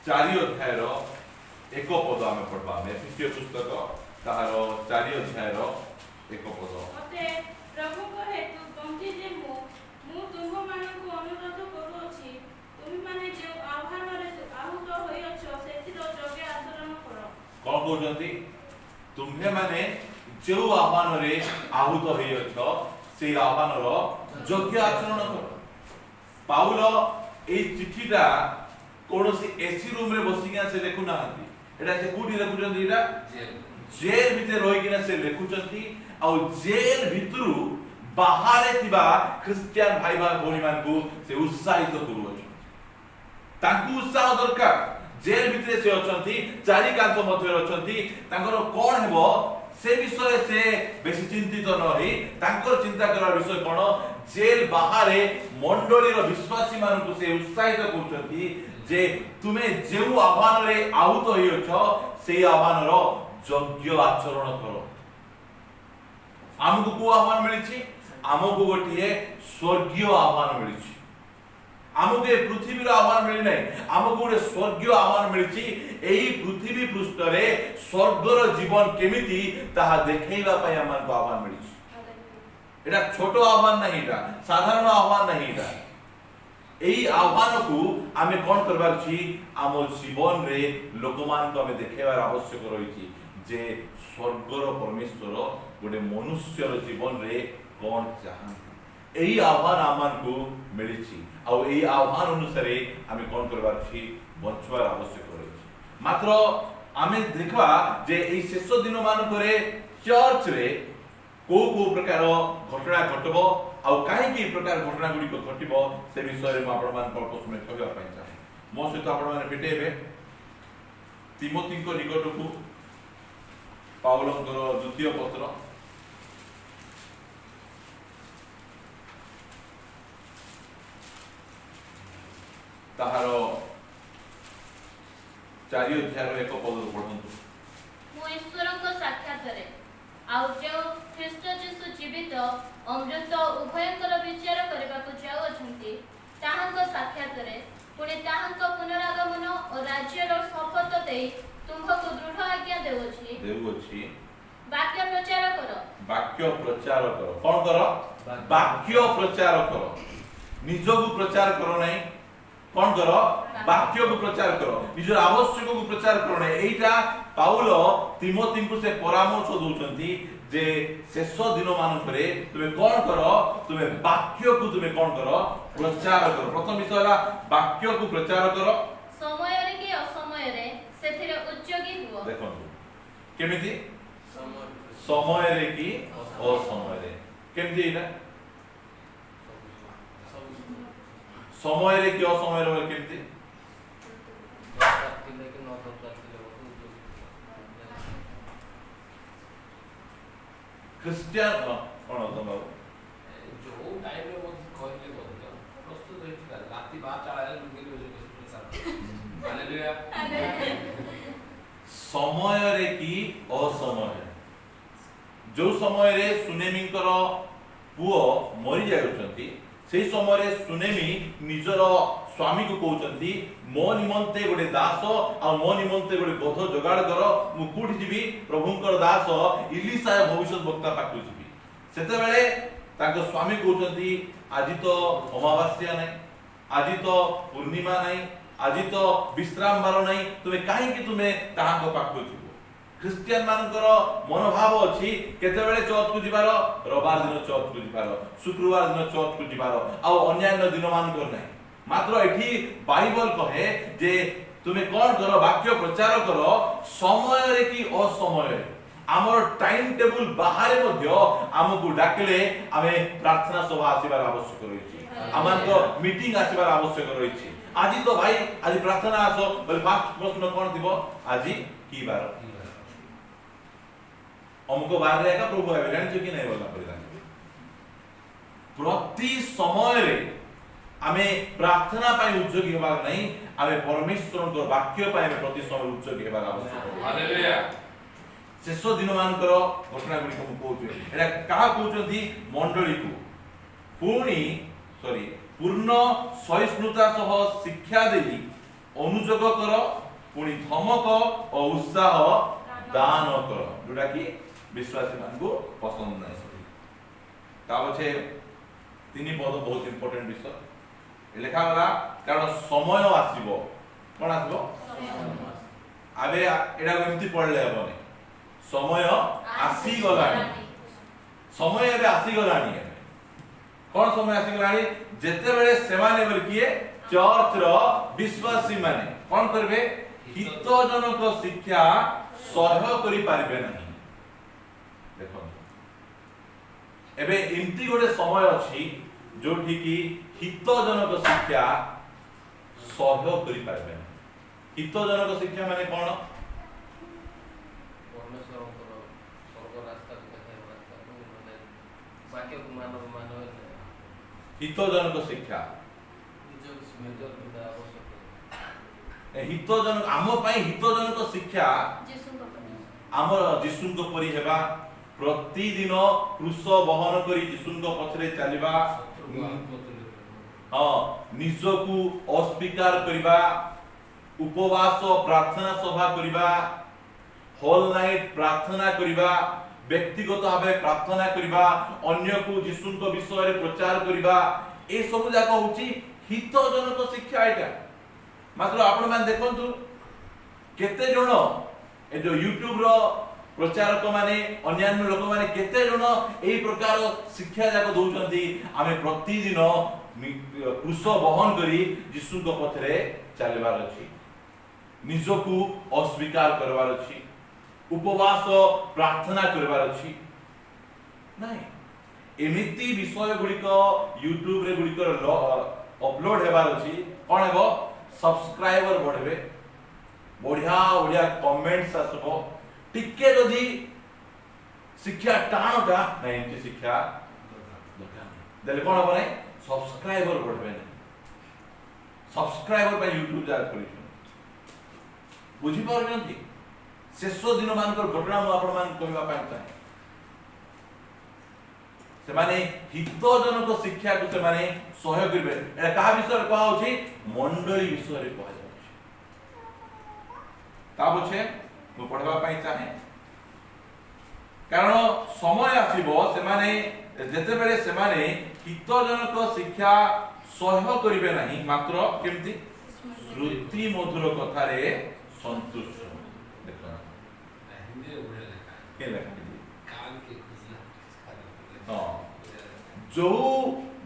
चारि अध्यायर एक पद आम पढ़वा एफिसियो पुस्तक ताहार 4 अध्यायर 1 पद मते प्रभु को हेतु बंती जे मु तुम मानकु अनुरोध करूछि तुम माने जे आह्वान रे आहुत होई अछो सेथिरो जोगे आचरण करो। कौन कहउछंती तुम्हे माने जो आह्वान रे आहुत होई अछो से आह्वान रो योग्य आचरण करो। पाउल ए चिठीटा कोनोसी एसी रूम रे बसिकिना से लेखु नाहंती एटा से कोठी लेखुचंती एटा जेल भितर रहिकिना से लेखुचंती आ जेल भितरु बाहरे थिबा क्रिश्चियन भाई भौणी मान को से उत्साहित करूछ तांकु उत्साह दरकार। जेल भितर से अछंती चारि कांथ मध्य अछंती तांकर कोन हेबो से विषय से बेसी चिंतित नही तांकर चिंता करा विषय कोन जेल बाहरे मंडली रो विश्वासी मान को से उत्साहित करूछंती जे तुमे जेउ आह्वान रे आहुत होई अछो से आह्वान रो योग्य आचरण करो। आमको को आह्वान मिलिछि आमको गोटिए स्वर्गीय आह्वान मिलिछि आमको ए पृथ्वी रो आह्वान मिलि नै आमको गोटे स्वर्गीय आह्वान मिलिछि एही पृथ्वी पृष्ठ रे स्वर्गर जीवन केमिति ताहा देखैबा पय हमको आह्वान मिलिछि। एटा छोटो आह्वान नहीं एटा साधारण आह्वान नहीं एटा एही आह्वान को आमे कोन करबार छी आम जीवन रे लोकमान को आमे देखैबार आवश्यक रहिछि जे स्वर्गर परमेश्वर गोटे मनुष्यर जीवन रे कोन चाहंती एही आह्वान आमान को मिलिछि आ एही आह्वान अनुसार आमे कोन करबार छी बचवार आवश्यक रहिछि। मात्र आमे देखबा जे एही शेष दिन मान करे चर्च रे को प्रकार घटना घटबो आ काहे की प्रकार घटना गुडी को घटिबो से विषय रे आपण मान अल्प समय कहबा पय चाहे मो सहित आपण माने भेटेबे तिमोथी को निकट को पाउलंकर द्वितीय पत्र ताहार 4 अध्याय 1 पद पढंतु। मु ईश्वर को साक्षात रे आ जो ख्रीष्ट जीसु जीवित अमृत उभयंकर विचार करबा को जाउ अछंती ताहांक साक्षात रे पुणे ताहांक पुनरागमन और राज्यर शपथ दे तुमको दृढ़ आज्ञा देउछि वाक्य प्रचार करो कोन करो वाक्य प्रचार करो निजो को प्रचार करो नहीं कोन करो वाक्य को प्रचार करो निज आवश्यक को प्रचार करो नहीं। एइटा पाउल तिमोथी को से परामर्श दोचंती जे शेष दिन मान करे तुमे कोन करो तुमे वाक्य को तुमे कोन करो प्रचार करो। प्रथम विषय है वाक्य को प्रचार करो समय रे कि असमय रे सेथिरे उद्योगी हुओ। देखो केमिति समय रे कि असमय रे केमिति एटा समय रे कि असमय रे केमिति क्रिश्चियन कोन तम जो टाइम रे मत कहले बोल प्रस्तुत होइता राती 12 लुगे रे हालेलुया समय रे कि असमय जो समय रे सुनेमीकर पुओ मरि जाउछंती से समय रे सुनेमी निजर स्वामी को कहउछंती मो निमंते गोटे दास आ मो निमंते गोटे गध जोगाड़ कर मु कोठी जीवी प्रभुंकर दास इलिशा भविष्य वक्ता पाखु जीवी सेते बेले ताको स्वामी कहउछंती आज तो अमावास्या नै आज तो पूर्णिमा नै आज तो विश्राम बार नै तुमे काहे कि तुमे ताहाको पाखु जीवो। क्रिश्चियन मानकर मनोभाव अछि केते बेले चर्च को जिबार रविवार दिन चर्च को जिबार शुक्रवार दिन चर्च को जिबार आ अन्य दिन मानकर नै मात्र एठी बाइबल कहे जे तुमे कोन करो वाक्य प्रचार करो समय रे कि असमय रे हमर टाइम टेबल बाहर मध्य हमकु डाकले आमे प्रार्थना सभा आसीबार आवश्यक रहिछि हमनको मीटिंग आसीबार आवश्यक रहिछि। आज तो भाई आज प्रार्थना आसो बोले फास्ट प्रश्न कोन दिबो आज की बार हमको बाहर रे का प्रभु आबे जानि कि नै बोलना पड़ेगा प्रति समय रे आमे प्रार्थना पाई उद्योगी हेबा नहीं आमे परमेश्वर को वाक्य पाई प्रति समय उद्योगी हेबा आवश्यक। हालेलुया शेष दिन मानकर घटना गुडी को कहउछ एटा का कहउछंती मंडली को पुणी पूर्ण सहिष्णुता सह शिक्षा देई अनुजोग कर पुणी धमक और उत्साह दान कर जोटा कि विश्वासी मान को पसंद नहीं ता पछे तीन पद बहुत इंपोर्टेंट विषय लिखा गला कारण समय आसीबो कोन आसीबो आबे एडा एमती पढ़ले हेबने समय आसी गलानी समय एबे आसी गलानी कोन समय आसी गलानी जेते बेले सेमाने बोल किए चर्च रो विश्वासी माने कोन करबे हितजनक शिक्षा सह्य करि पारबे नहीं देखो एबे एमती गोटे समय अछि जोठी की हितजनक शिक्षा सह्य करि पारबे नहीं हितजनक शिक्षा माने कोन परमेश्वरଙ୍କର ସ୍ୱର୍ଗ ରାସ୍ତାକୁ ଦେଖାଇବା ରାସ୍ତାକୁ ମାନେ ବାକ୍ୟକୁ ମାନବ हितजनक शिक्षा ନିଜ ସ୍ମୃତି ବିନା ଆବଶ୍ୟକ हितजनक आम पई हितजनक शिक्षा आमर जीशुଙ୍କ परि हेबा प्रतिदिन क्रूस वहन करी जीशुଙ୍କ पछरे चलिबा निजकू अस्वीकार करिबा उपवास प्रार्थना सभा करिबा होल नाइट प्रार्थना करिबा व्यक्तिगत भावे प्रार्थना करिबा अन्य को जीशुଙ୍କ विषय रे प्रचार करिबा ए सब जाक होची हितजनक शिक्षा एटा मात्र आपण मान देखंतु केते जण ए जो YouTube रो प्रचारक माने अन्यान्य लोक माने केते जण एई प्रकार शिक्षा जाक दउचंती आमे प्रतिदिन क्रूस वहन करी जीशुଙ୍କ पथरे चलबार अछि निजकू अस्वीकार करबार अछि उपवास प्रार्थना करबार अछि नाही एमिति विषय गुड़िक यूट्यूब रे गुड़िक अपलोड हेबार अछि कोन हेबो सब्सक्राइबर बढ़बे बढ़िया बढ़िया कमेंट्स आसबो टिके जदी शिक्षा टाणटा नाही एमति शिक्षा दरकार देले कोन होबो नाही सब्सक्राइबर बढ़बे नाही सब्सक्राइबर पे यूट्यूब जा करिछ बुझी पारछंती शेष दिन मानकर घटना मु आपण मान कहबा पाइ चाहे से माने हितजनक शिक्षा को से माने सहयोग करबे एटा का विषय कहा होची मंडली विषय रे कहा जाउची ता बुझे मु पढबा पाइ चाहे कारण समय आसीबो से माने जेते बेले से माने हितजनक शिक्षा सहयोग करिवे नाही मात्र केमती श्रुति मधुर कथा रे संतुष्ट देखो हिंदी रे बोले लेखा के लेखा कान के खुजला हां जो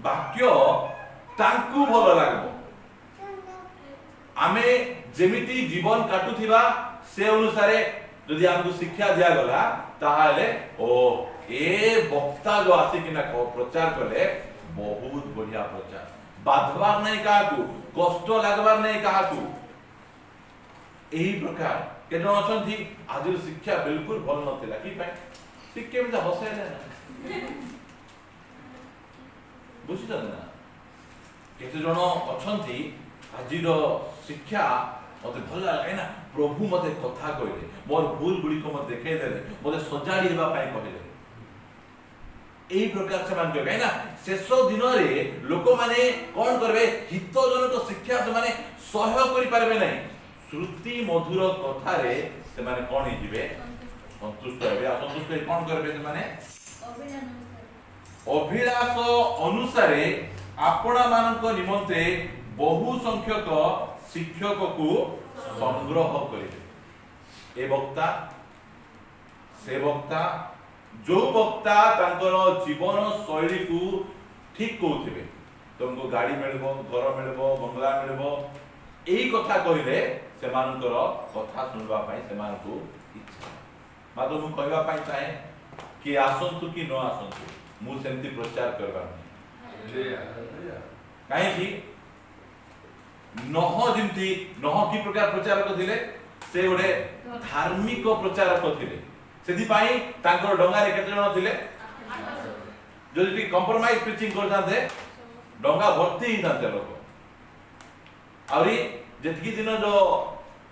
वाक्य तांकु भल लागबो आमे जेमिति जीवन काटुथिबा से अनुसारे यदि हमको शिक्षा दिया गला ताहाले ओ ए वक्ता जो आसी किना प्रचार कले बहुत बढ़िया प्रचार बाधवार नहीं काकू कष्ट लागबार नहीं काकू एही प्रकार के जण अछंती आज शिक्षा बिल्कुल भल नथिला कि पाए शिक्षा में हसेले ना बुझिछन ना केते जण अछंती आजिर शिक्षा मते भल लागै ना प्रभु मते कथा कहले मोर भूल गुडी को मते देखे देले मते सजाडी देबा पाए कहले एही प्रकार से मान कहै ना शेष दिन रे लोक माने कोन करबे हितजनक शिक्षा से माने सहयोग करि पारबे नै श्रुति मधुर कथा रे से माने कोन हि जिवे संतुष्ट हेबे असंतुष्ट कोन करबे से माने अभिलाष अनुसारे आपणा मानक निमंते बहु संख्यक शिक्षक को संग्रह करिवे ए वक्ता से वक्ता जो वक्ता तांकर जीवन शैली को ठीक कहउथिबे तुमको गाड़ी मिलबो घर मिलबो बंगला मिलबो एही कथा कहिले से मानकर कथा सुनबा पई से मान को इच्छा मातो मु कहबा पई चाहे कि आसंतु कि न आसंतु मु सेमति प्रचार करबा काहे कि नह जिमती नह की प्रकार प्रचारक थिले से गोटे धार्मिक प्रचारक थिले सेति पई तांकर डंगा रे केते जण थिले जदि कंप्रोमाइज प्रीचिंग करथाते डंगा भर्ती ही थाते लोक आउरी जेतकी दिन जो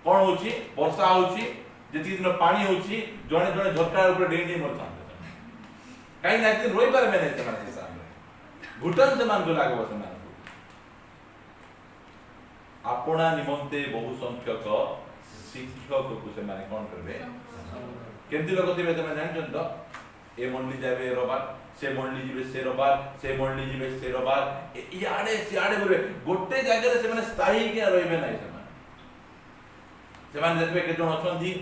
कोन होची वर्षा होची जेतकी दिन पानी होची जणे जणे झटका ऊपर डेंडी मरथाते काई ना दिन रोई पारे में नहीं से सामने घुटन से मान को लागबो से मान आपणा निमंते बहु संख्यक शिक्षक को से माने कौन करबे केमती लोग थिबे तमे जानछन तो ए मंडली जाबे रबार से मंडली जिबे से रबार से मंडली जिबे से रबार इयाडे सियाडे बोले गोटे जगह से माने स्थायी के रहबे नै से माने देखबे के जण अछंती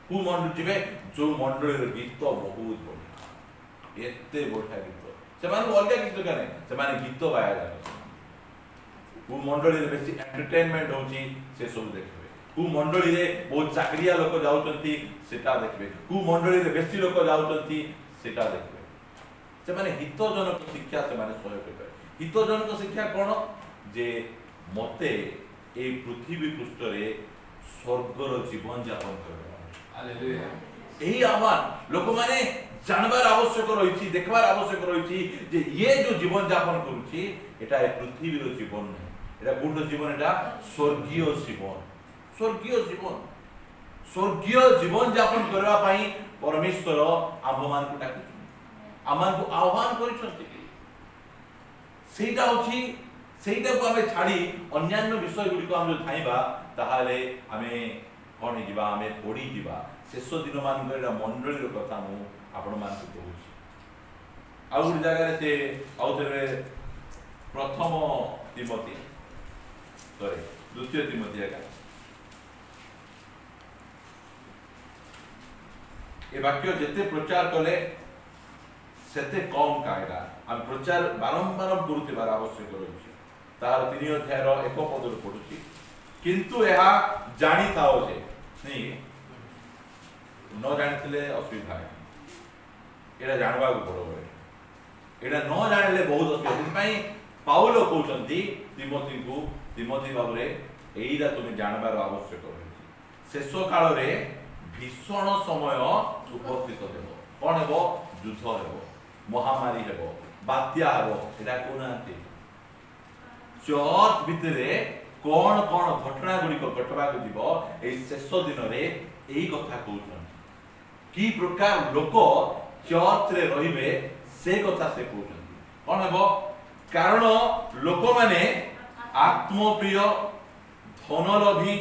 कु मंडली जिबे जो मंडली रे गीत बहुत बढ़िया एते बढ़िया गीत से माने अलग गीत करे से माने गीत गाया जाय कु मंडली रे बेसी एंटरटेनमेंट होची से सब देखबे कु मंडली रे बहुत चाकरिया लोक जाउचंती सेटा देखबे कु मंडली रे बेसी लोक जाउचंती सेटा देखबे से माने हितजनक शिक्षा से माने सहयोग करे हितजनक शिक्षा कोन जे मते ए पृथ्वी पृष्ठ रे स्वर्गर जीवन यापन करबा हालेलुया एही आह्वान लोक माने जानबार आवश्यक रहिछि देखबार आवश्यक रहिछि जे ये जो जीवन यापन करूछि एटा ए पृथ्वी रो जीवन नै एटा कोन जीवन एटा स्वर्गीय जीवन स्वर्गीय जीवन यापन करबा पई परमेश्वर आम्भमान को डाकि आमान को आह्वान करिसथि सेटा होछि सेटा को हमें छाड़ी अन्यान्य विषय गुडी को हम जो थाइबा ताहाले हमें कोन जिबा हमें पड़ी जिबा शेष दिन मान एटा मंडली रो कथा मु आपण मान को कहूछि आ गुडी जगह रे से आउथरे प्रथम तिमोथी सॉरी द्वितीय तिमोथी आगा ए वाक्य जेते प्रचार कले सेते कम कायदा हम प्रचार बारंबार करूथिबार आवश्यक रहिछि तार 3 अध्याय रो एक पद रो पढुछि किंतु एहा जानि थाओ जे नहीं न जानथिले असुविधा एडा जानबा को पड़ो एडा न जानले बहुत असुविधा पई पाउलो कहउछंती तिमोथी बाबरे एइरा तुम जानबार आवश्यक रहिछि शेष काल रे भीषण समय उपस्थित हेबो कोन हेबो युद्ध हेबो महामारी हेबो बात्या हेबो एटा कोनांती चर्च भितरे कोन कोन घटना गुडी को घटबा को जीवो ए शेष दिन रे एही कथा कहउछन की प्रकार लोक चर्च रे रहिबे से कथा से कहउछन कोन हेबो कारण लोक माने आत्मप्रिय धनलोभी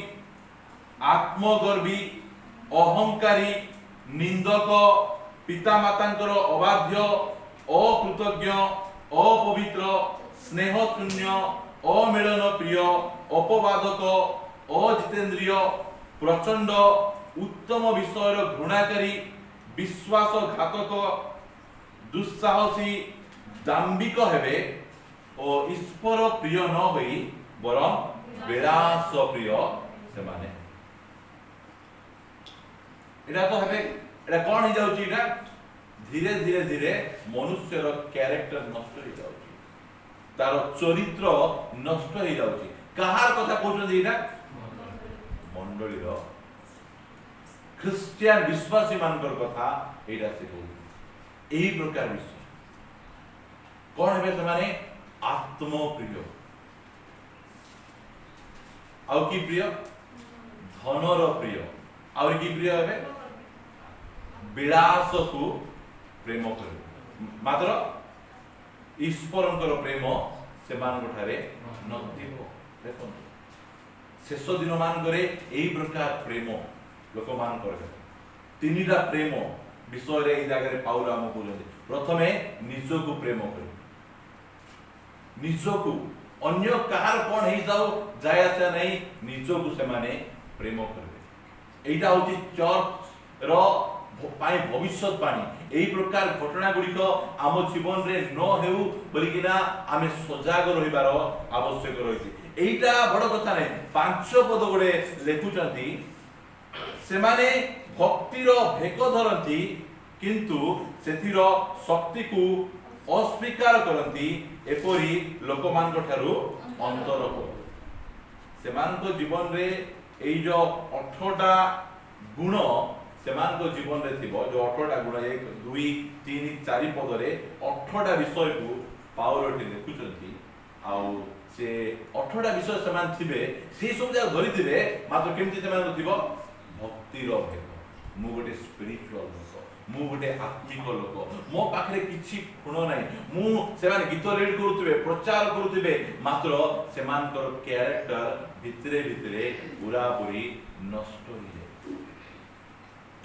आत्मगर्वी अहंकारी निंदक पितामातांकर अबाध्य अकृतज्ञ अपवित्र स्नेहशून्य अमिलन प्रिय अपवादक अजितेंद्रिय प्रचंड उत्तम विषय घृणाकारी विश्वासघातक दुस्साहसी दाम्भिक हेबे और ईश्वर प्रिय न होई बरं विलास प्रिय से माने एटा तो हेबे एटा कोन ही जाउची एटा धीरे धीरे धीरे मनुष्य रो कैरेक्टर नष्ट हो जाउची तार चरित्र नष्ट हो जाउची कहार कथा कहउछन एटा मंडली रो क्रिश्चियन विश्वासी मानकर कथा एटा से कहउ एही प्रकार विश्वास कोन हेबे से माने आत्मप्रिय आउ की प्रिय धनर प्रिय आउ की प्रिय हेबे विलास को प्रेम कर मात्र ईश्वरंकर प्रेम से मान ठारे नथिबो देखो शेष दिन मान करे एही प्रकार प्रेम लोक मान करे तीनटा प्रेम विषय रे ए जगह रे पाउल हम कहले प्रथमे निज को प्रेम करे निज को अन्य कहार कोन हे जाऊ जायता नहीं निज को से माने प्रेम करबे एटा होची चर्च रो पाई भविष्यवाणी एही प्रकार घटना गुडी को आम जीवन रे न हेउ बलिकिना आमे सजाग रहिबार आवश्यक रहिछि एटा बड़ कथा नै पांच पद गुडे लेखुचंती से माने भक्ति रो भेक धरंती किंतु सेथिरो शक्ति को अस्वीकार करंती एपरी लोकमान को ठारू अंतर को सेमान को जीवन रे एई जो 18टा गुण सेमान को जीवन रे थिबो जो 18टा गुण 1 2 3 4 पद रे 18टा विषय को पाउल टी लिखुचंती आउ से 18टा विषय समान थिबे से सब जा धरि थिबे मात्र केमति समान थिबो भक्ति रो भेक मु गोटे स्पिरिचुअल लोक मु गोटे आत्मिक लोक मो पाखरे किछि गुण नाही मु सेमाने गीत रीड करूथिबे प्रचार करूथिबे मात्र सेमानकर कैरेक्टर भितरे भितरे पूरा पूरी नष्ट हो जाए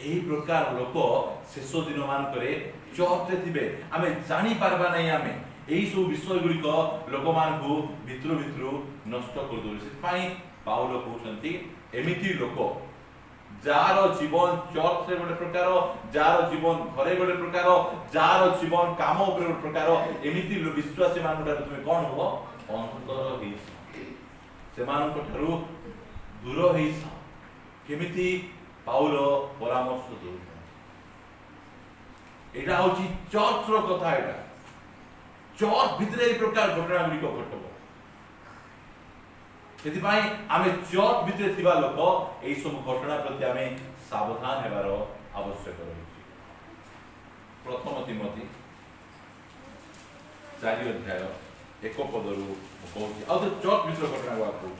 एही प्रकार लोक शेष दिन मानकरे चर्च रे थिबे आमे जानि पारबा नाही आमे एही सब विषय गुड़िक लोक मानकु भितरु भितरु नष्ट कर दो से पाई पाउल कहउछंती एमिति लोक जार जीवन चर्च रे गोटे प्रकार जार जीवन घरे गोटे प्रकार जार जीवन काम ऊपर गोटे प्रकार एमिति विश्वासी मानक तुम कौन हो अंतर ही से मानक ठारू दूर ही केमिति पाउल परामर्श दो एटा होची चर्च रो कथा एटा चर्च भितरे ए प्रकार घटना गुडी को घटबो सेतिपाई आमे चर्च भितरे थिबा लोक एई सब घटना प्रति आमे सावधान हेबार आवश्यक रहिछि प्रथम तिमोथी 4 अध्याय 1 पदरु कहूछि आ तो चर्च भितर घटना को कहूछि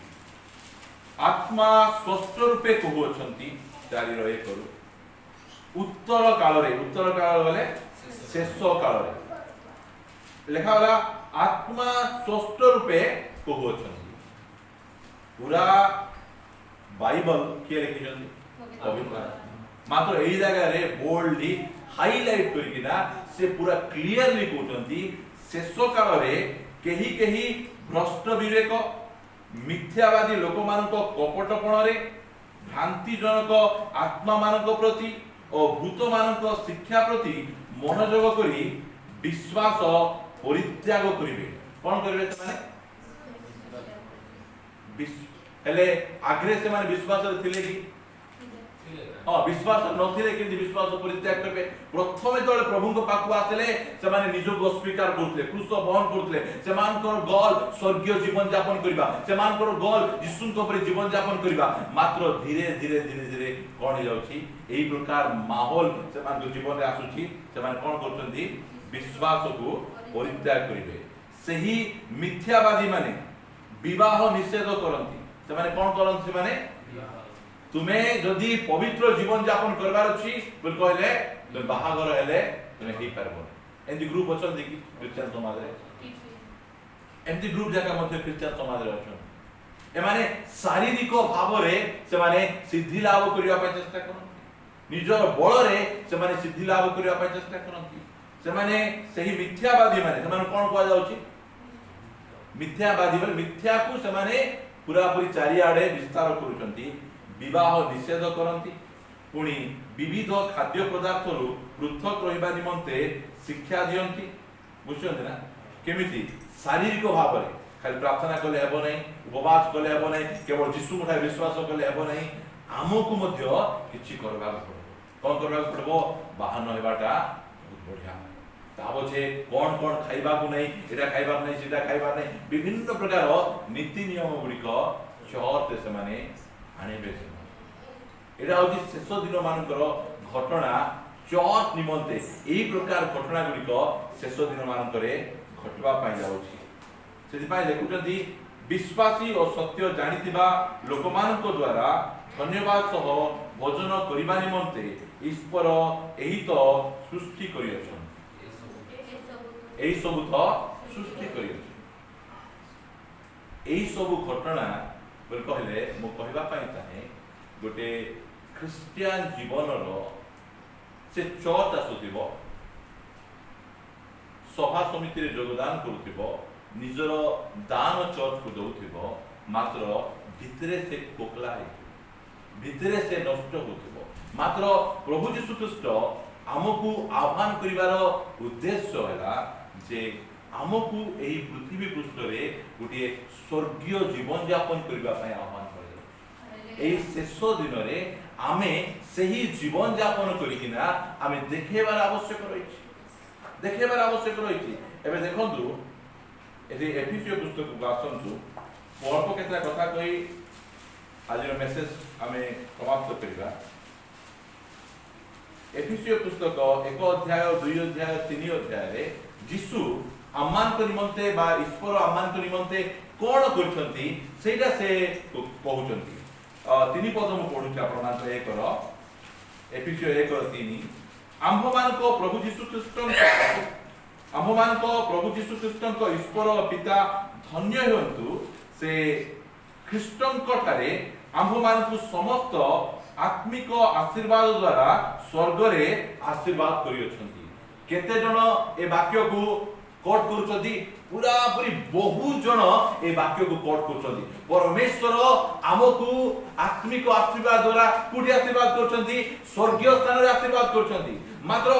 आत्मा स्पष्ट रूपे कहू अछंती 4 रो 1 रु उत्तर काल बोले शेष काल रे लेखा होला आत्मा स्पष्ट रूपे कहू अछंती पूरा बाइबल किए लिखिछंती पवित्र मात्र एही जगह रे बोल्डली हाईलाइट करिकिना से पूरा क्लियरली कहउछंती शेष काल रे केही केही भ्रष्ट विवेक मिथ्यावादी लोक मानक कपटपण रे भ्रांति जनक आत्मा मानक प्रति और भूत मानक शिक्षा प्रति मनोयोग करी विश्वास परित्याग करिवे कोन करिवे से माने हेले आग्रे से माने विश्वास थिले कि हां विश्वास नथिले कि विश्वास परित्याग करबे प्रथमे तळे प्रभुଙ୍କ पाखु आसले से माने निजो को स्वीकार करथले क्रूस बहन करथले से मानकर गोल स्वर्गीय जीवन यापन करबा से मानकर गोल यीशुଙ୍କ परे जीवन यापन करबा मात्र धीरे धीरे धीरे धीरे कोन जाउची एही प्रकार माहौल से मानक जीवन रे आसुची से माने कोन करथंती विश्वास को परित्याग करिवे सही मिथ्यावादी माने विवाह निषेध करंती से माने कोन करंती से माने तुमे जदि पवित्र जीवन यापन करबार अछि बोल कहले तो बाहागर हेले तुमे हे परबो एंदी ग्रुप अछन देखि क्रिश्चियन समाज रे एंदी ग्रुप जका मध्ये क्रिश्चियन समाज रे अछन ए माने शारीरिक भाव रे से माने सिद्धि लाभ करिया पय चेष्टा करन निजर बळ रे से माने सिद्धि लाभ करिया पय चेष्टा करन से माने सही मिथ्यावादी माने से माने कोन कहै जाउची मिथ्यावादी बोले मिथ्या को से माने पूरा पूरी चारि आडे विस्तार करूचंती विवाह निषेध करंती पुणी विविध खाद्य पदार्थ रु पृथक रहिबा निमंते शिक्षा दियंती बुझछंती ना केमिति शारीरिक भाव रे खाली प्रार्थना कले हेबो नै उपवास कले हेबो नै केवल यीशु मुठा विश्वास कले हेबो नै हमकु मध्य किछि करबा पड़बो कोन करबा पड़बो बाहन हेबाटा बहुत बढ़िया ताबछे कोन कोन खाइबा को नै एटा खाइबा नै सेटा खाइबा नै विभिन्न प्रकार नीति नियम गुडी को चर्च से माने आनिबे एटा होची शेष दिन मानकर घटना चर्च निमंते एही प्रकार घटना गुडी को शेष दिन मानकरे घटवा पाई जाउची सेति पाई लेखुचंती विश्वासी और सत्य जानिथिबा लोकमानक द्वारा धन्यवाद सह भोजन करिबा निमंते ईश्वर एही तो सृष्टि करि अछन एही सब तो सृष्टि करि अछन एही सब घटना बोल कहले मो कहबा पाई ताहे गोटे क्रिश्चियन जीवन रो से चर्च आसुथिबो सभा समिति रे योगदान करूथिबो निजर दान चर्च को दउथिबो मात्र भितरे से कोकला है भितरे से नष्ट होथिबो मात्र प्रभु यीशु ख्रीष्ट हमकु आह्वान करिवार उद्देश्य हैला जे हमकु एही पृथ्वी पृष्ठ रे गुटे स्वर्गीय जीवन यापन करिबा पय आह्वान करे एही शेष दिन रे आमे सही जीवन यापन करिकिना आमे देखेबार आवश्यक रहिछि एबे देखंतु एते एफिसियो पुस्तक को आसंतु अल्प केतरा कथा कहि आज मेसेज आमे समाप्त करिबा एफिसियो पुस्तक 1 अध्याय 2 अध्याय 3 अध्याय रे यीशु आमान को निमंते बा ईश्वर आमान को निमंते कोन करछंती सेटा से कहउछंती तीन पद मु पढुछि आपण मान एक रो एफिसियो 1 3 आम्भमान प्रभु जीशु ख्रीष्ट आम्भमान प्रभु जीशु ख्रीष्ट ईश्वर पिता धन्य हुंतु से ख्रीष्टंक ठारे आम्भमान समस्त आत्मिक आशीर्वाद द्वारा स्वर्ग रे आशीर्वाद करियछंती। केते जण ए वाक्य को कोट करूछंती पूरा पूरी बहु जण ए वाक्य को कोट करूछंती। परमेश्वर आमको आत्मिक आशीर्वाद द्वारा कुडी आशीर्वाद करूछंती स्वर्गीय स्थान रे आशीर्वाद करूछंती। मात्र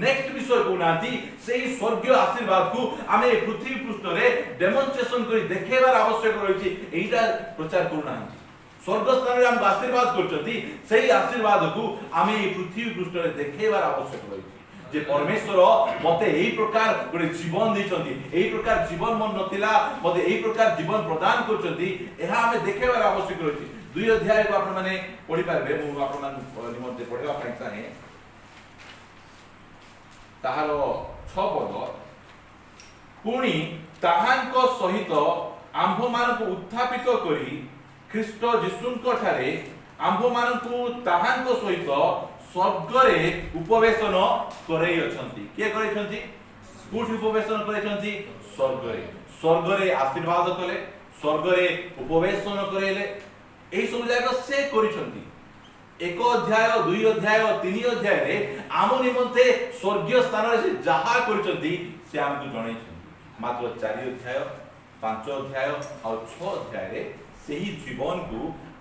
नेक्स्ट विषय को नांती सेही स्वर्गीय आशीर्वाद को आमे पृथ्वी पृष्ठ रे डेमोन्स्ट्रेशन करी देखेबार आवश्यक रहिछि। एइटा प्रचार करू नांती स्वर्ग स्थान रे हम आशीर्वाद करछंती सेही आशीर्वाद को आमे पृथ्वी पृष्ठ रे देखेबार आवश्यक रहिछि। जे परमेश्वर मते एही प्रकार गोटे जीवन दैछंती एही प्रकार जीवन मन नथिला मते एही प्रकार जीवन प्रदान करछंती एहा आमे देखेबार आवश्यक रहिछि। 2 अध्याय को आपण माने पढि पारबे मु आपण मान निमंते पढिबा पई चाहे ताहारो 6 पद पुणी ताहांक सहित आंभ मानक उत्थापित करी ख्रीष्ट जीशुंक ठारे आंभ मानक ताहांक सहित स्वर्ग रे उपवेशन करई अछंती। के करई छंती कोठी उपवेशन करई छंती स्वर्ग रे आशीर्वाद कले स्वर्ग रे उपवेशन करेले एही सब जायगा से करि छंती। 1 अध्याय 2 अध्याय 3 अध्याय रे आम निमंते स्वर्गीय स्थान रे से जहा करिसंती से हमकु जणाई छंती। मात्र 4 अध्याय 5 अध्याय और 6 अध्याय रे सेही जीवन को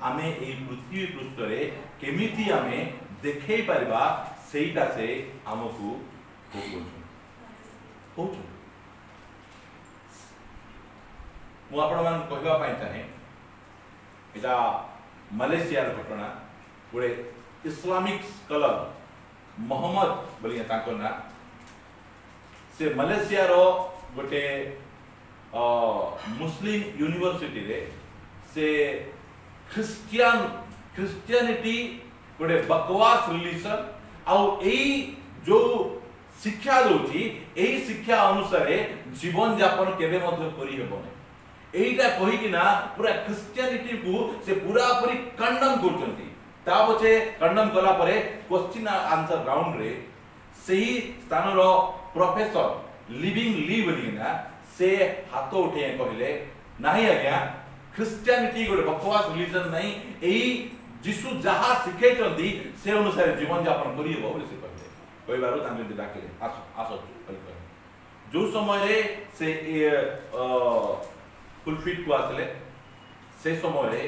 आमे एही पृथ्वी पृष्ठ रे केमिति आमे देखै परबा सेहीटा से हमकु कहउछु। मु आपण मान कहबा पई चाहे एटा मलेशिया र घटना गोटे इस्लामिक स्कॉलर मोहम्मद बोलिए ताको ना से मलेशिया रो गोटे मुस्लिम यूनिवर्सिटी रे से क्रिश्चियनिटी गोटे बकवास रिलीजन आउ एई जो शिक्षा दोची एई शिक्षा अनुसार जीवन यापन केबे मध्य करि हेबो एईटा कहि कि ना पूरा क्रिश्चियनिटी को से पूरा पूरी कंडम करचंती। ता पछे कंडम कला परे क्वेश्चन आंसर राउंड रे सही स्थान रो प्रोफेसर लिविंग ली बोलिना से हाथ उठे कहले नाही आज्ञा क्रिश्चियनिटी गोटे बकवास रिलीजन नहीं एई जीशु जहा सिखैचंती से अनुसार जीवन यापन करियो बोली से कहले कहबारो तांगे डाकले आसो आसो कहले जो समय रे से फुलफिट को आसले से समय रे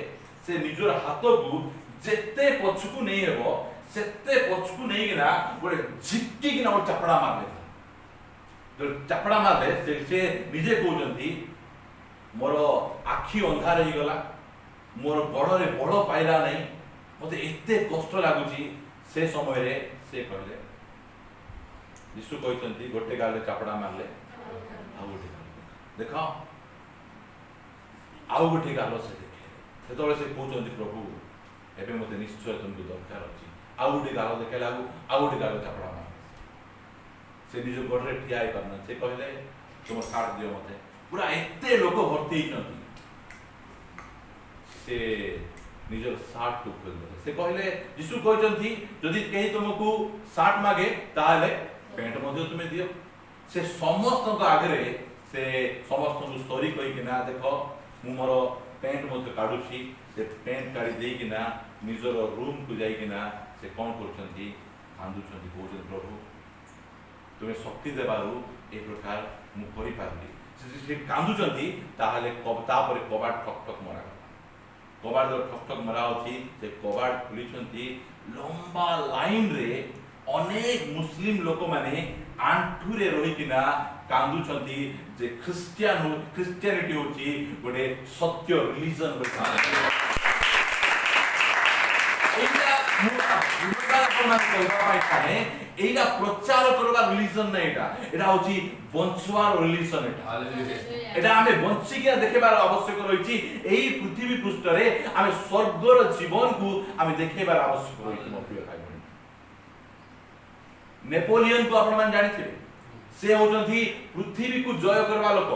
से निजर हाथ को जेते पछकु नै हेबो सेते पछकु नै गिना गोटे झिक्की गिना और चपड़ा मारले जो चपड़ा मारले से निजे कहउचंती मोर आखी अंधार हो गला मोर बड़ रे बड़ पाइला नै मते एते कष्ट लागुची से समय रे से कहले यीशु कहउचंती गोटे गाले चपड़ा मारले आ गोटे देखो आउ गोटे गालो से देखे सेतबे से कहउचंती प्रभु एबे मते निश्चय तुमको दरकार अछि आउ गोटे गालो देखेला आउ गोटे गालो चपड़ा मार से निज गोड़ रे ठिया करना से कहले तुम साथ दियो मते पूरा एते लोक भर्ती हिचंती से निजर साथ को खोल दे से कहले यीशु कहचंती यदि केही तुमको साथ मागे ताले पेंट मध्ये तुमे दियो से समस्त को आगे से समस्त को स्टोरी कहि कि ना देखो मु मोर पेंट मध्ये काढुची से पेंट काढी देई कि ना निजर रूम को जाई कि ना से कोन करचंती कांदुचंती कहउचंती प्रभु तुमे शक्ति देबारु ए प्रकार मु करि पारली से कांदुचंती ताहाले तापर कबाट ठक ठक मरा कबाट जो ठक ठक मरा होची से कबाट खुलीचंती लंबा लाइन रे अनेक मुस्लिम लोक माने आंठू रे रही किना कांदुचंती जे क्रिश्चियनिटी होची गोटे सत्य रिलीजन रे एटा प्रचार करबा रिलीजन नै एटा होची बंचवार रिलीजन एटा आमे बंची के देखेबार आवश्यक रहिची एही पृथ्वी पृष्ठ रे आमे स्वर्गर जीवन को आमे देखेबार आवश्यक रहिची मोर प्रिय भाई बहन नेपोलियन को आपण मान जानिथिबे से होचंती पृथ्वी को जय करबा लोक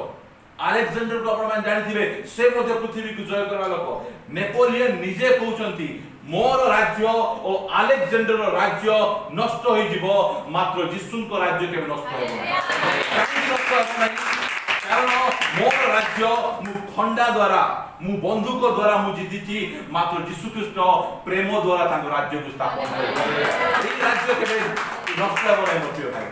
अलेक्जेंडर को आपण मान जानिथिबे से मध्ये पृथ्वी को जय करबा लोक नेपोलियन निजे कहउचंती मोर राज्य और अलेक्जेंडर राज्य नष्ट हो जीवो मात्र यीशु को राज्य के नष्ट हो कारण मोर राज्य मु खंडा द्वारा मु बंदूक द्वारा मु जीती मात्र यीशु ख्रीष्ट प्रेम द्वारा तांको राज्य को स्थापन करे राज्य के नष्ट हो नहीं मतियो भाई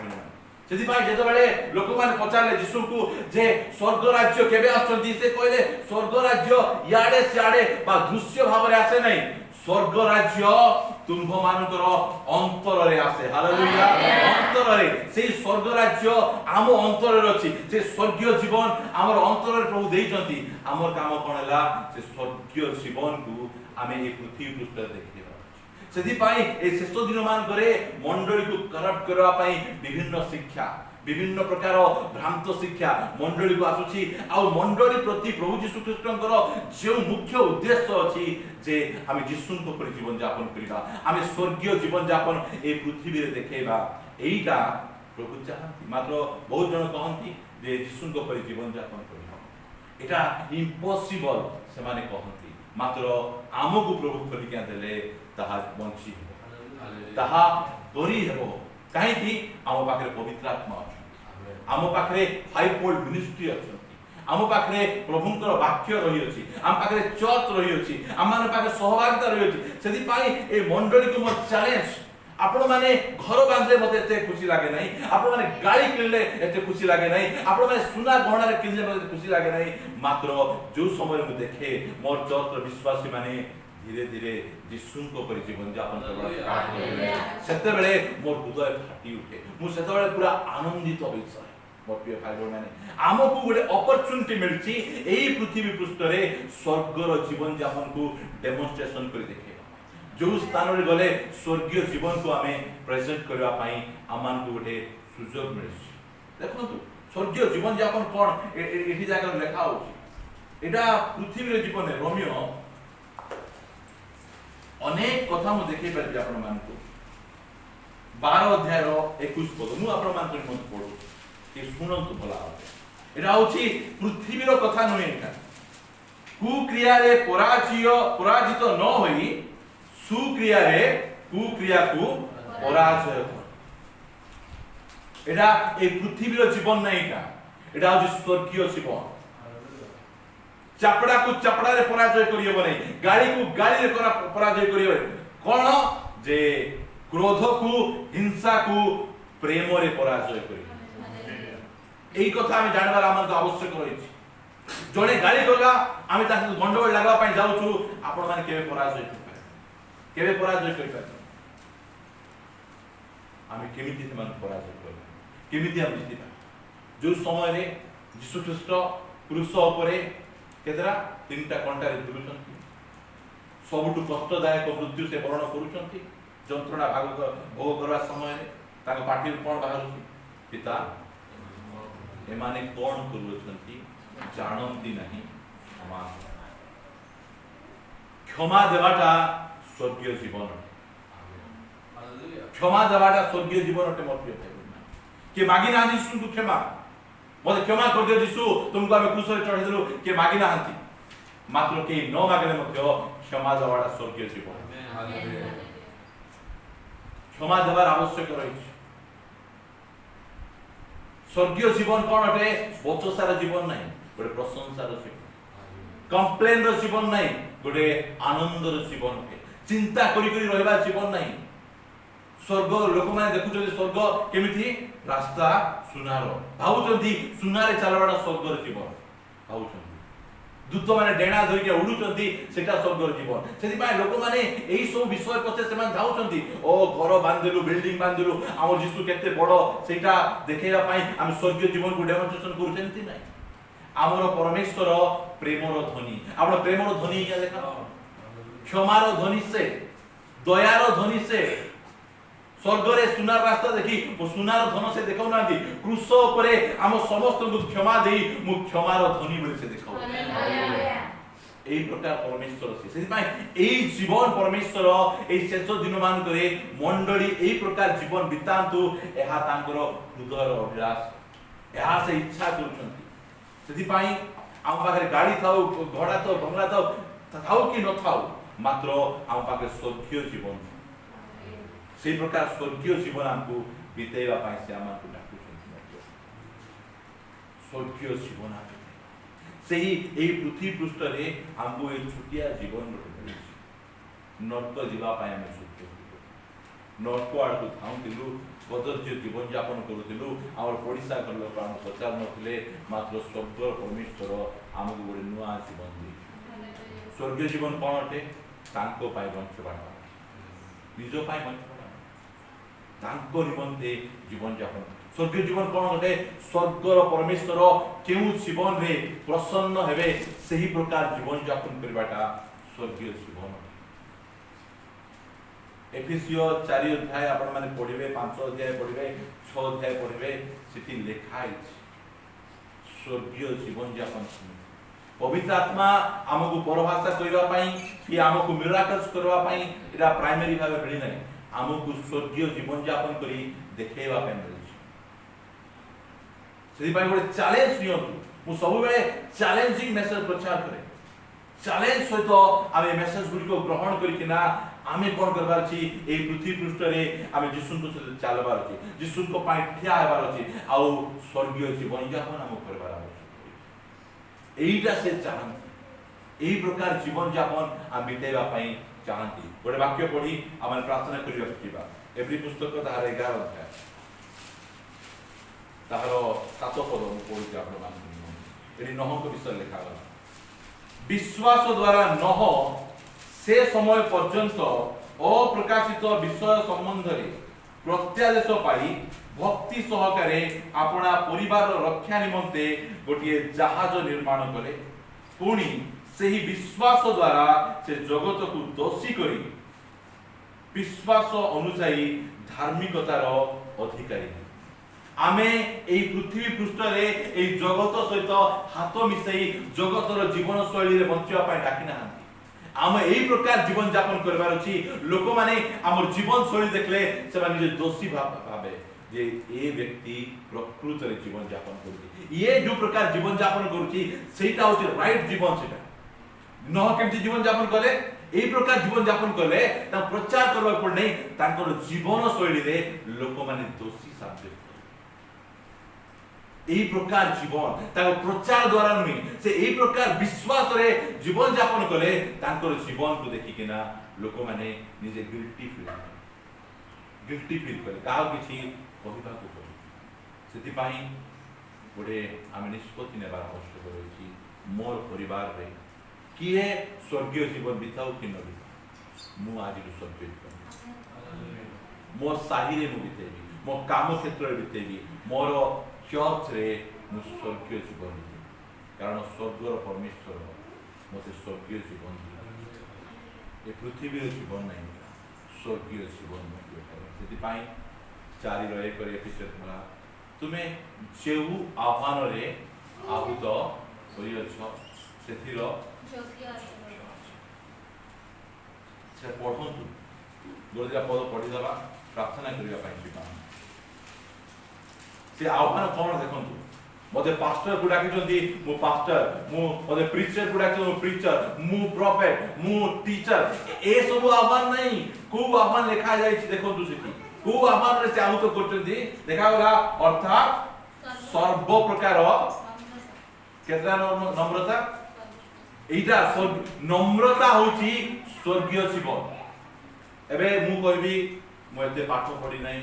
सेति भाई जेतो बेले लोक माने पचारले यीशु को जे स्वर्ग राज्य केबे आछंती से कहले स्वर्ग राज्य याडे सियाडे बा दृश्य भाव रे आसे नहीं स्वर्ग राज्य तुंभ मानकर अंतर रे आसे हालेलुया अंतर रे से स्वर्ग राज्य आम अंतर रे अछि से स्वर्गीय जीवन हमर अंतर रे प्रभु देइचंती हमर काम कोन हला से स्वर्गीय जीवन को आमे ए पृथ्वी पृष्ठ देखिबा सेति पाई ए शेष दिन मान करे मंडली को करप्ट करबा पाई विभिन्न शिक्षा विभिन्न प्रकार भ्रांत शिक्षा मंडली को आसुची आ मंडली प्रति प्रभु यीशु ख्रीष्टंकर जे मुख्य उद्देश्य अछि जे हम यीशु को पर जीवन यापन करिबा हम स्वर्गीय जीवन यापन ए पृथ्वी रे देखेबा एईटा प्रभु चाहती मात्र बहुत जन कहंती जे यीशु को पर जीवन यापन करिबा एटा इम्पॉसिबल से माने कहंती मात्र आमको प्रभु खोली के देले ताहा बंची ताहा करी हेबो काहे कि आम पाखरे पवित्र आत्मा अछि आम पाखरे फाइव फोल्ड मिनिस्ट्री अछि आम पाखरे प्रभुंकर वाक्य रही अछि आम पाखरे चर्च रही अछि आम माने पाखरे सहभागिता रही अछि सेति पाई ए मंडली को मोर चैलेंज आपण माने घर बांधले मते एते खुशी लागे नाही आपण माने गाड़ी किनले एते खुशी लागे नाही आपण माने सुना गहना रे किनले मते खुशी लागे नाही मात्र जो समय में देखे मोर चर्च विश्वासी माने धीरे धीरे यीशु को पर जीवन यापन करबा स्टार्ट करे सेते बेले मोर हृदय फाटी उठे मु सेते बेले पूरा आनंदित होइछ मोर प्रिय भाई बहन माने आमको गोटे अपॉर्चुनिटी मिलची एही पृथ्वी पृष्ठ रे स्वर्गर जीवन यापन को डेमोन्स्ट्रेशन कर देखे जो स्थान रे गले स्वर्गीय जीवन को हमें प्रेजेंट करबा पई आमान को गोटे सुजोग मिलची देखो स्वर्गीय जीवन यापन कोन एठी जागा लेखा हो एटा पृथ्वी रे जीवन है रोमियो अनेक कथा मु देखि परबी आपण मान को 12 अध्याय रो 21 पद मु आपण मान को मत पढू कि सुनंतु भला एटा होची पृथ्वी रो कथा नय एटा कुक्रिया रे पराजित न होई सुक्रिया रे कुक्रिया को पराजय एटा ए पृथ्वी रो जीवन नै एटा होची स्वर्गीय जीवन चापड़ा को चापड़ा रे पराजय करियो नै गाड़ी को गाड़ी रे पराजय करियो कोन जे क्रोध को हिंसा को प्रेम रे पराजय करियो एई कथा हम जानबार हमर आवश्यक रहिछि जणे गाड़ी करला आमे ता गंडगोल लागबा पई जाउछु आपण माने केबे पराजय करि आमे केमिति मन पराजय करबा केमिति हम जितिबा जो समय रे यीशु ख्रीष्ट क्रूस उपरे केतरा तीनटा कंटा रे झुलुचंती सबुटु कष्टदायक मृत्यु से वर्ण करूचंती जंत्रणा भोग करवा समय रे ताको पाठी कोन बाहरुची पिता एमाने कोन करूचंती जानंती नहीं क्षमा देवाटा स्वर्गीय जीवन क्षमा देवाटा स्वर्गीय जीवन अटे मोर प्रिय के मागी ना यीशु को क्षमा मते क्षमा कर दियो यीशु तुमको हमें क्रूस रे चढ़ाई देलु के मागी ना हंती मात्र के न मागले मध्य क्षमा देवाटा स्वर्गीय जीवन क्षमा देवार आवश्यक रही स्वर्गीय जीवन कोन अटे बचसार जीवन नहीं गोटे प्रशंसार जीवन कंप्लेन रो जीवन नहीं गोटे आनंदर जीवन अटे चिंता करी करी रहबा जीवन नहीं स्वर्ग लोक माने देखुछे स्वर्ग केमिति रास्ता सुनार भावुचंती सुनारे चलवाडा स्वर्गर जीवन भावुचंती दूत माने डेणा धरि के उडुचंती सेटा स्वर्गर जीवन सेति पाए लोक माने एई सब विषय पछे से मान जाउचंती ओ घर बांधिलु बिल्डिंग बांधिलु हमर यीशु केते बड़ सेटा देखेबा पई हम स्वर्गीय जीवन को डेमोन्स्ट्रेशन करूचंती नै हमर परमेश्वर प्रेमर ध्वनि आपण प्रेमर ध्वनि क्या देखा क्षमार ध्वनि से दयार ध्वनि से स्वर्ग रे सुनार रास्ता देखी ओ सुनार धन से देखौ नांती क्रूस ऊपर हम समस्त को क्षमा देई मु क्षमार ध्वनि बोली से देखौ एई प्रकार परमेश्वर से सेति पई एई जीवन परमेश्वर एई शेष दिन मान करे मंडली एई प्रकार जीवन बितांतु एहा तांकर हृदयर अभिलाष एहा से इच्छा करूछंती सेति पई हम पाखरे गाड़ी थाउ घोड़ा थाउ बंगला थाउ कि न थाउ मात्र आम पाखे स्वर्गीय जीवन से प्रकार स्वर्गीय जीवन आमको बीतेवा से आमको डाकुछन्ति स्वर्गीय जीवन से ही पृथ्वी पृष्ठ रे आमको ये छुटिया जीवन नर्क जीवाई आम सुख नर्क आड़ को धाऊलु कदर्य जीवन यापन करूँ आम पड़िशा घर लोक आम पचार नथिले मात्र स्वर्ग परमेश्वर आमको गोटे नुआ जीवन दे स्वर्गीय जीवन कौन अटे बंचवाटा निज बंचवाटा निमंते जीवन यापन स्वर्गीय जीवन कौन अटे स्वर्गर परमेश्वर केउ जीवन रे प्रसन्न हेबे सही प्रकार जीवन यापन करवाटा स्वर्गीय जीवन एफिसियो 4 अध्याय आपण माने पढिबे 5 अध्याय पढिबे 6 अध्याय पढिबे सिटी लेखा है स्वर्गीय जीवन यापन पवित्र आत्मा आमको परभाषा करबा पई कि आमको मिराकल्स करबा पई एटा प्राइमरी भाबे मिली नै आमको स्वर्गीय जीवन यापन करी देखेबा पई मिली सेहि पई गोटे चैलेंज नियंतु मु सब बेले चैलेंजिंग मैसेज प्रचार करे चैलेंज सहित आमे मैसेज गुडी को ग्रहण करी कि ना आमे कोन करबार छी ए पृथ्वी पृष्ठ रे आमे जिसु को चलबार छी जिसु को पाई ठिया हेबार छी आ स्वर्गीय जीवन यापन आम करबार आवश्यक एईटा से चाहन्ति एई प्रकार जीवन यापन आ बितेबा पई चाहन्ति गोटे वाक्य पढी आमे प्रार्थना करिया छिबा एवरी पुस्तक तार 11 अध्याय तार 7 पद मु पढि आपण मान एडी नह को विषय लिखा गला विश्वास द्वारा नह से समय पर्यंत अप्रकाशित विषय संबंध रे प्रत्यादेश पाई भक्ति सहकारे अपना परिवार रक्षा निमंते गोटे जहाज निर्माण करे पुणी सही विश्वास द्वारा से जगत को दोषी करी विश्वास अनुसायी धार्मिकतार अधिकारी आमे एई पृथ्वी पृष्ठ रे एई जगत सहित हाथ मिसई जगतर जीवन शैली रे बंचिया पाई डाकिना आम एई प्रकार जीवन यापन करबार अछि लोक माने हमर जीवन शैली देखले से माने दोषी भाबे जे ए व्यक्ति प्रकृत रे जीवन यापन करूची ये जो प्रकार जीवन यापन करूची सेटा होची राइट जीवन सेटा न केमति जीवन यापन करे एई प्रकार जीवन यापन करले ता प्रचार करबा पड़ नै तांकर जीवन शैली रे लोक माने दोषी साबित एई प्रकार जीवन ताको प्रचार द्वारा नुई से एई प्रकार विश्वास रे जीवन यापन कले तांकर जीवन को देखि केना लोक माने निजे गिल्टी फील करे काउ किछि कहिबा को पड़े सेति पई गोटे आमे निष्पत्ति नेबार आवश्यक रहिछि मोर परिवार रे किए स्वर्गीय जीवन बिताउ कि न बिताउ मु आज स्वर्गीय जीवन मोर साही रे मु बितेबी मो काम क्षेत्र रे बितेबी मोर चर्च रे मु स्वर्गीय जीवन कारण स्वर्गर परमेश्वर मते स्वर्गीय जीवन ए पृथ्वी रे जीवन नहीं स्वर्गीय जीवन सेति पाई 4:1 करे एपिसोड मला तुमे जेउ आह्वान रे आहुत होई अछ सेथिर योग्य से पढंतु गोरजा पद पढि दबा प्रार्थना करिया पाई छिपा से आह्वान कौन देखंतु मते पास्टर को डाकिचंती मु पास्टर मु मते प्रीचर को डाकिचो मु प्रीचर मु प्रोफेट मु टीचर ए सब आह्वान नहीं को आह्वान लिखा जाय छि देखंतु सेठी को आह्वान रे से आहुत करचंती देखा गला अर्थात सर्व प्रकार केतना नम्रता एटा नम्रता होची स्वर्गीय जीवन एबे मु कहबी मु एते पाठ पढी नै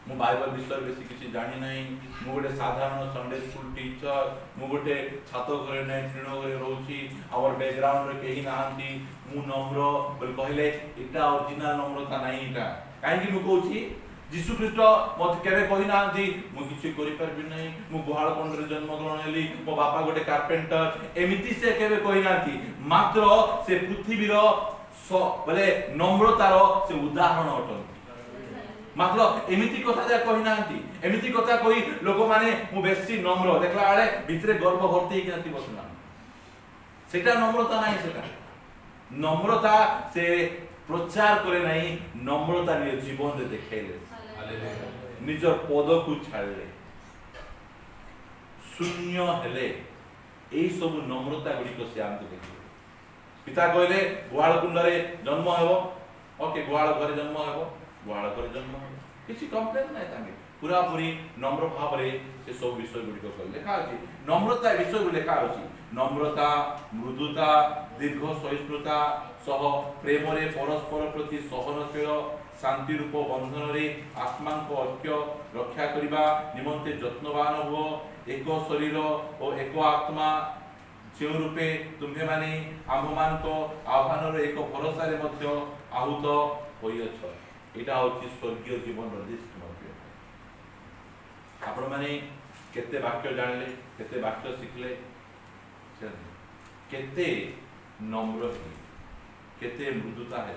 मु बाइबल विषय बेसी किछि जानि नै मु गोटे साधारण संडे स्कूल टीचर मु गोटे छात्र घरे नै तृण घरे रहउची आवर बैकग्राउंड रे केही नाहंती मु नम्र बोल कहले एटा ओरिजिनल नम्रता नै एटा काहे कि मु कहउची यीशु ख्रीष्ट मत केबे कहि नाहंती मु किछि करि परबि नै मु गुहाळ कोंड रे जन्म ग्रहण हेली मो बापा गोटे कारपेंटर एमिति से केबे कहि नाहंती मात्र से पृथ्वी रो बोले नम्रतार से उदाहरण अटन मात्र एमिति कथा जा कहि नाहंती एमिति कथा कहि लोक माने मु बेसी नम्र देखला आले भितरे गर्व भर्ती कि नाती बसना सेटा नम्रता नाही सेटा नम्रता से प्रचार करे नाही नम्रता नि जीवन दे देखेले हालेलुया निज पद को छाड़ले शून्य हेले एई सब नम्रता गुडी को से हमको देखिबे पिता कहले गुहाल कुंडरे जन्म हेबो ओके गुहाल घरे जन्म हेबो गुहाल घरे जन्म हेबो किसी कंप्लेन नाही तांगे पूरा पूरी नम्र भाव रे से सब विषय गुडी को लिखा अछि नम्रता विषय गुडी लिखा अछि नम्रता मृदुता दीर्घ सहिष्णुता सह प्रेम रे परस्पर प्रति सहनशील शांति रूप बंधन रे आत्मा को ऐक्य रक्षा करिबा निमंते यत्नवान हो एक शरीर और एक आत्मा जो रूपे तुम्हें माने आम्भमान को आह्वान रे एक भरोसा रे मध्य आहुत होइछ एटा होछि स्वर्गीय जीवन रजिस्ट मध्य आपण माने केते वाक्य जानले केते वाक्य शिखले केते नम्र है केते मृदुता है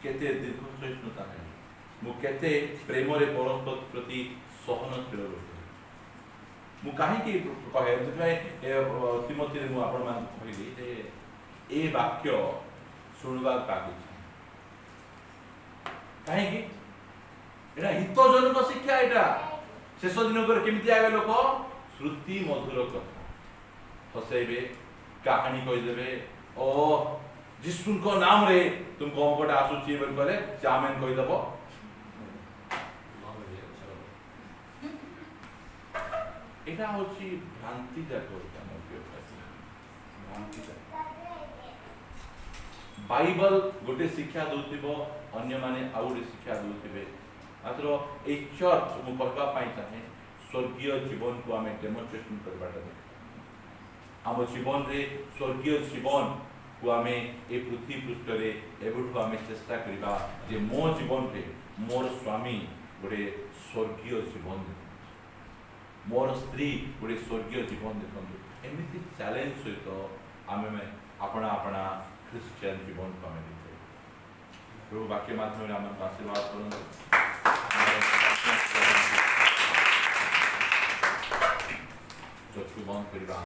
केते दीर्घ सहिष्णुता है मु केते प्रेम रे परस्पर प्रति सहनशील रूप मु काहे कि कहे तिमोथी रे मु आपण मान कहली जे ए वाक्य सुनबा पागि काहे कि एटा हितजनक शिक्षा एटा शेष दिन पर केमिति आगे लोक श्रुति मधुर कथा हसेबे कहानी कहि देबे ओ जिसुन को नाम रे तुमको हमकोटा आसुची बोल करे चामेन कहि दबो एटा होची भ्रांति जाको भ्रांति बाइबल गोटे शिक्षा दउतिबो अन्य माने आउरे शिक्षा दउतिबे मात्र ए चर्च मु कहबा पाई चाहे स्वर्गीय जीवन को हमें डेमोन्स्ट्रेशन करबाटा हम जीवन रे स्वर्गीय जीवन को हमें ए पृथ्वी पृष्ठ रे एबुठु हमें चेष्टा करिबा जे मो जीवन रे मोर स्वामी गोटे स्वर्गीय जीवन मोर स्त्री गोटे स्वर्गीय जीवन देखंतु एमिति चैलेंज सहित आमे अपना अपना क्रिश्चियन जीवन को हमें देते प्रभु वाक्य माध्यम रे हम आशीर्वाद करन जो बंद करिबा